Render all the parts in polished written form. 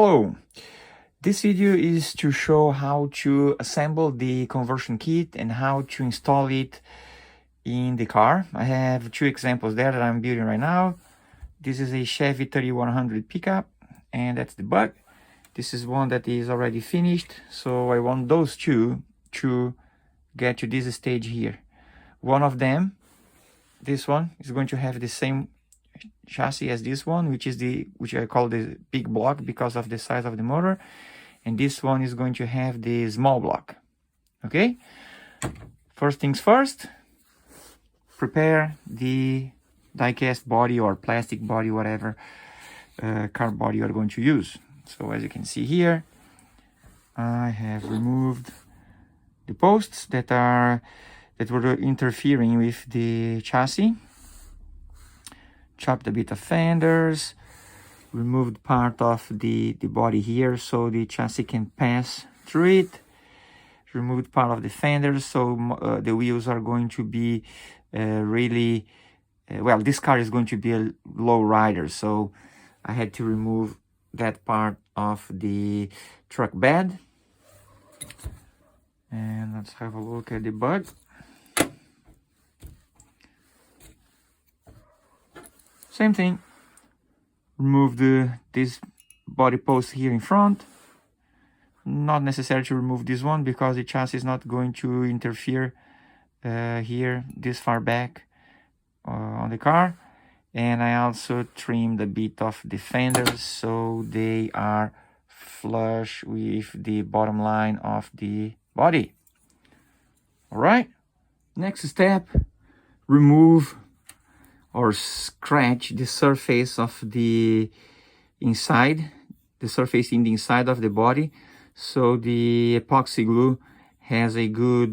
Hello, this video is to show how to assemble the conversion kit and how to install it in the car. I have two examples there that I'm building right now. This is a Chevy 3100 pickup, and that's the bug. This is one that is already finished, so I want those two to get to this stage here. One of them, this one, is going to have the same chassis as this one, which I call the big block because of the size of the motor, and this one is going to have the small block. Okay, first things first, prepare the die-cast body or plastic body, whatever car body you're going to use. So as you can see here, I have removed the posts that were interfering with the chassis, chopped a bit of fenders, removed part of the body here so the chassis can pass through it, removed part of the fenders so the wheels are going to be really well, this car is going to be a low rider, so I had to remove that part of the truck bed. And let's have a look at the bug. Same thing, remove this body post here in front. Not necessary to remove this one because the chassis is not going to interfere here this far back on the car. And I also trimmed a bit of the fenders so they are flush with the bottom line of the body. All right, next step, remove or scratch the surface of the inside, the surface in the inside of the body, so the epoxy glue has a good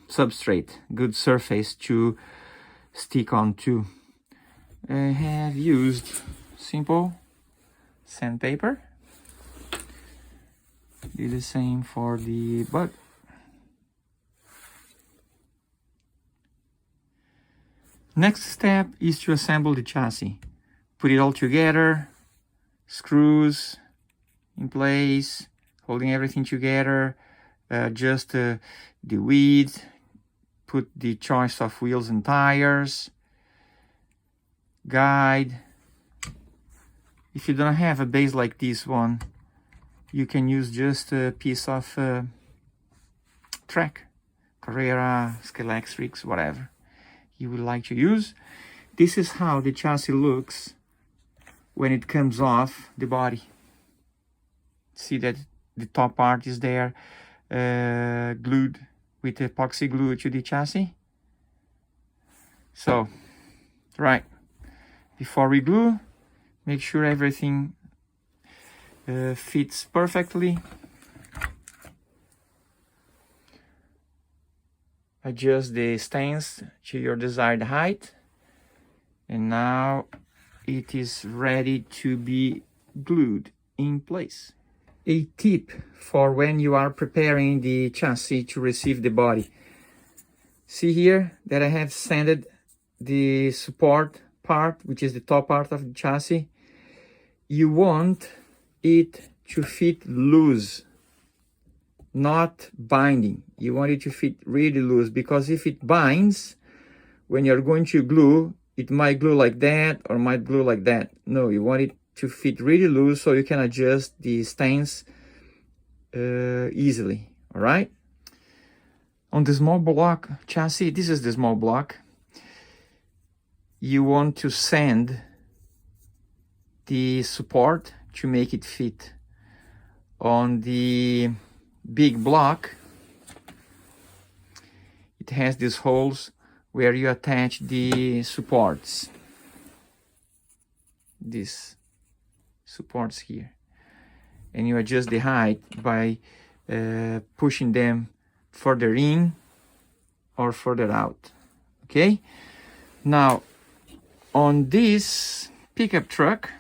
substrate, good surface to stick onto. I have used simple sandpaper. Do the same for the bug. Next step is to assemble the chassis. Put it all together, screws in place, holding everything together, adjust the width, put the choice of wheels and tires, guide. If you don't have a base like this one, you can use just a piece of track, Carrera, Scalextric, whatever you would like to use. This is how the chassis looks when it comes off the body. See that the top part is there, glued with epoxy glue to the chassis. So, right, before we glue, make sure everything fits perfectly. Adjust the stance to your desired height, and now it is ready to be glued in place. A tip for when you are preparing the chassis to receive the body. See here that I have sanded the support part, which is the top part of the chassis. You want it to fit loose, not binding. You want it to fit really loose, because if it binds, when you're going to glue, it might glue like that or might glue like that. No, you want it to fit really loose so you can adjust the stance easily. All right, on the small block chassis, this is the small block, you want to sand the support to make it fit. On the big block, it has these holes where you attach the supports, these supports here, and you adjust the height by pushing them further in or further out. Okay, now on this pickup truck,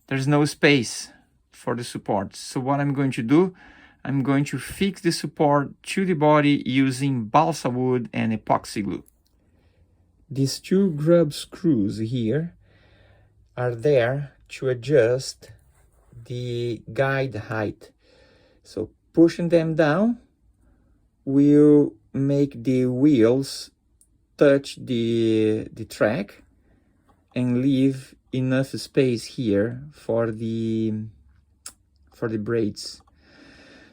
there's no space for the supports. So what I'm going to do, I'm going to fix the support to the body using balsa wood and epoxy glue. These two grub screws here are there to adjust the guide height. So pushing them down will make the wheels touch the track and leave enough space here for the braids.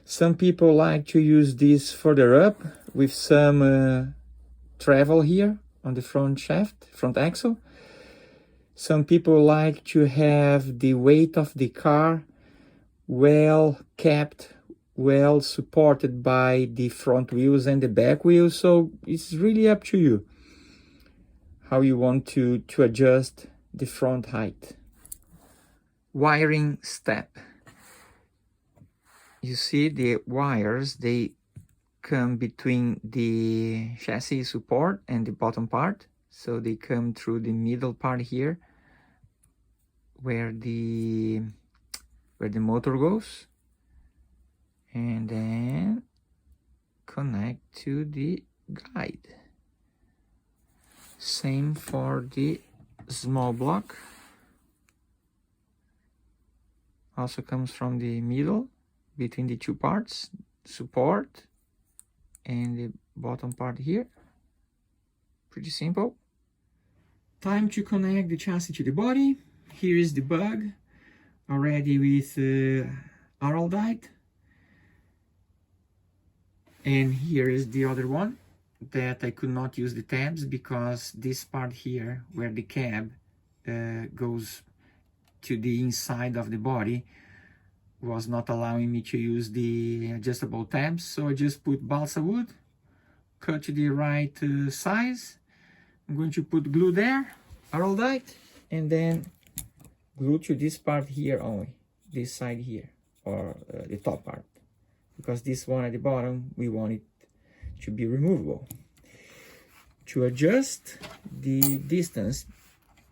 Some people like to use this further up with some travel here on the front shaft, front axle. Some people like to have the weight of the car well kept, well supported by the front wheels and the back wheels. So it's really up to you how you want to adjust the front height. Wiring step. You see the wires, they come between the chassis support and the bottom part. So they come through the middle part here where the motor goes, and then connect to the guide. Same for the small block. Also comes from the middle between the two parts, support and the bottom part here. Pretty simple. Time to connect the chassis to the body. Here is the bug already with Araldite. And here is the other one that I could not use the tabs because this part here where the cab goes to the inside of the body was not allowing me to use the adjustable tabs. So I just put balsa wood, cut to the right size. I'm going to put glue there, Araldite, and then glue to this part here only, this side here, or the top part, because this one at the bottom we want it to be removable. To adjust the distance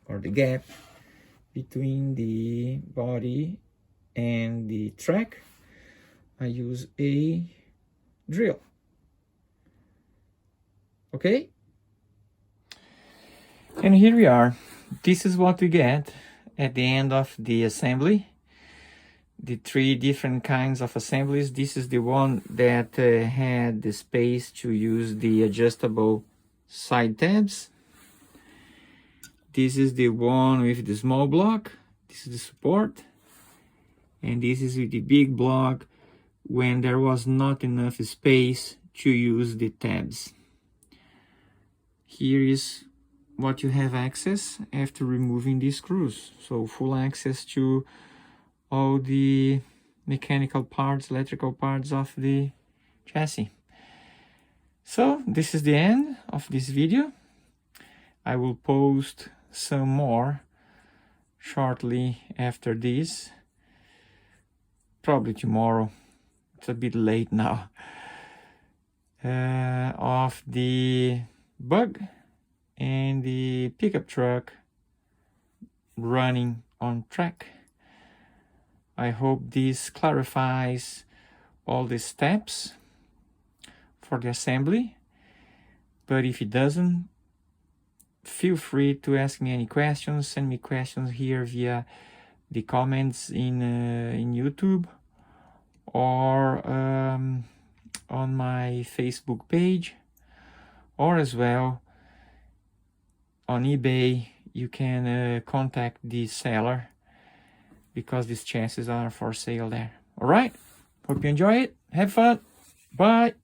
or the gap between the body and the track, I use a drill. Okay, and here we are. This is what we get at the end of the assembly. The three different kinds of assemblies. This is the one that had the space to use the adjustable side tabs. This is the one with the small block. This is the support. And this is with the big block when there was not enough space to use the tabs. Here is what you have access after removing these screws. So full access to all the mechanical parts, electrical parts of the chassis. So this is the end of this video. I will post some more shortly after this, probably tomorrow. It's a bit late now. Of the bug and the pickup truck running on track. I hope this clarifies all the steps for the assembly, but if it doesn't, feel free to ask me any questions. Send me questions here via the comments in YouTube or on my Facebook page, or as well on eBay. You can contact the seller because these chassis are for sale there. All right, hope you enjoy it. Have fun. Bye.